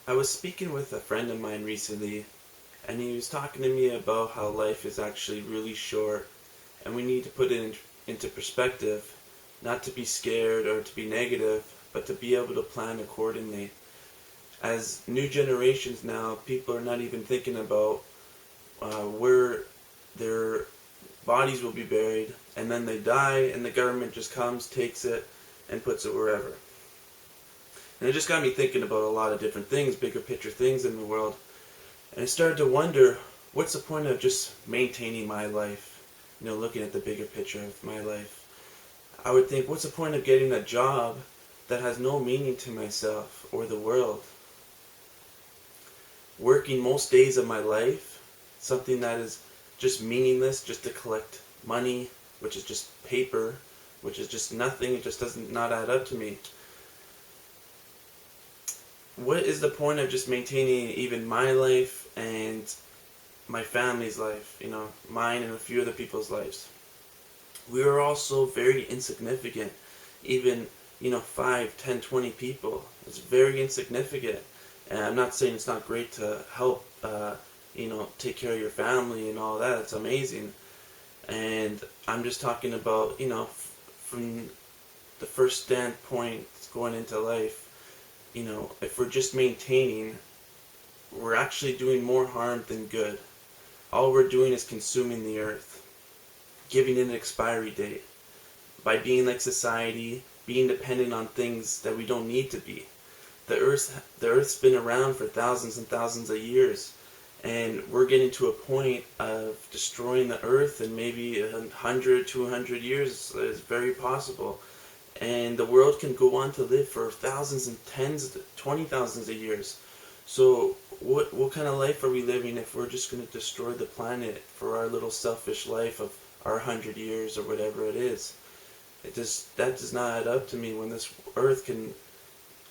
I was speaking with a friend of mine recently, and he was talking to me about how life is actually really short, and we need to put it into perspective, not to be scared or to be negative, but to be able to plan accordingly. As new generations now, people are not even thinking about where their bodies will be buried, and then they die, and the government just comes, takes it, and puts it wherever. And it just got me thinking about a lot of different things, bigger picture things in the world. And I started to wonder, what's the point of just maintaining my life? Looking at the bigger picture of my life. I would think, what's the point of getting a job that has no meaning to myself or the world? Working most days of my life, something that is just meaningless, just to collect money, which is just paper, which is just nothing, it just does not add up to me. What is the point of just maintaining even my life and my family's life, mine and a few other people's lives? We are all so very insignificant. Even, 5, 10, 20 people. It's very insignificant. And I'm not saying it's not great to help, take care of your family and all that. It's amazing. And I'm just talking about, from the first standpoint going into life, if we're just maintaining, we're actually doing more harm than good. All we're doing is consuming the earth, giving it an expiry date. By being like society, being dependent on things that we don't need to be. The Earth's been around for thousands and thousands of years, and we're getting to a point of destroying the earth in maybe 100, 200 years is very possible. And the world can go on to live for thousands and tens, 20,000s of years. So what kind of life are we living if we're just going to destroy the planet for our little selfish life of our 100 years or whatever it is? That does not add up to me when this earth can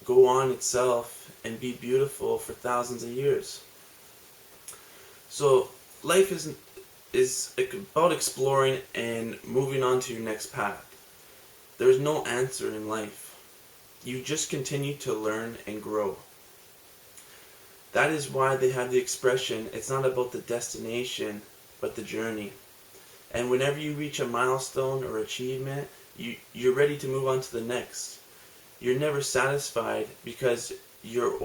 go on itself and be beautiful for thousands of years. So life is about exploring and moving on to your next path. There's no answer in life. You just continue to learn and grow. That is why they have the expression, it's not about the destination, but the journey. And whenever you reach a milestone or achievement, you're ready to move on to the next. You're never satisfied because your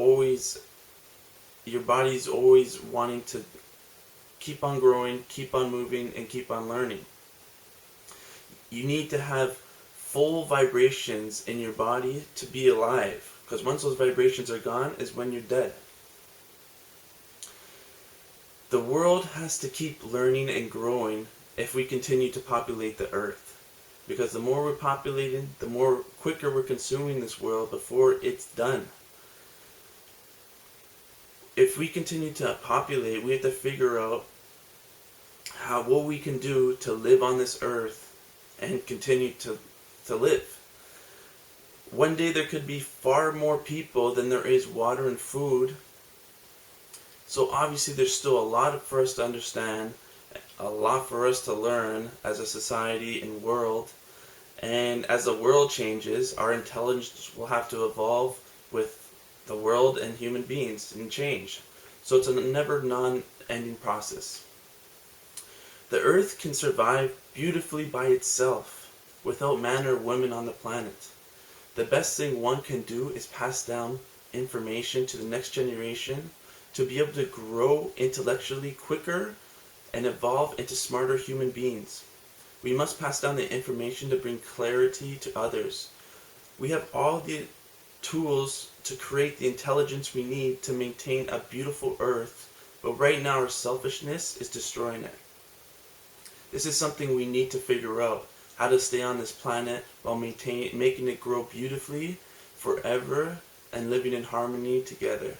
body's always wanting to keep on growing, keep on moving, and keep on learning. You need to have full vibrations in your body to be alive, because once those vibrations are gone is when you're dead. The world has to keep learning and growing if we continue to populate the earth, because the more we're populating, the more quicker we're consuming this world before it's done. If we continue to populate, we have to figure out what we can do to live on this earth and continue to live. One day there could be far more people than there is water and food. So obviously there's still a lot for us to understand, a lot for us to learn as a society and world. And as the world changes, our intelligence will have to evolve with the world and human beings and change. So it's a never non-ending process. The earth can survive beautifully by itself without man or woman on the planet. The best thing one can do is pass down information to the next generation to be able to grow intellectually quicker and evolve into smarter human beings. We must pass down the information to bring clarity to others. We have all the tools to create the intelligence we need to maintain a beautiful earth, but right now our selfishness is destroying it. This is something we need to figure out, how to stay on this planet while making it grow beautifully forever and living in harmony together.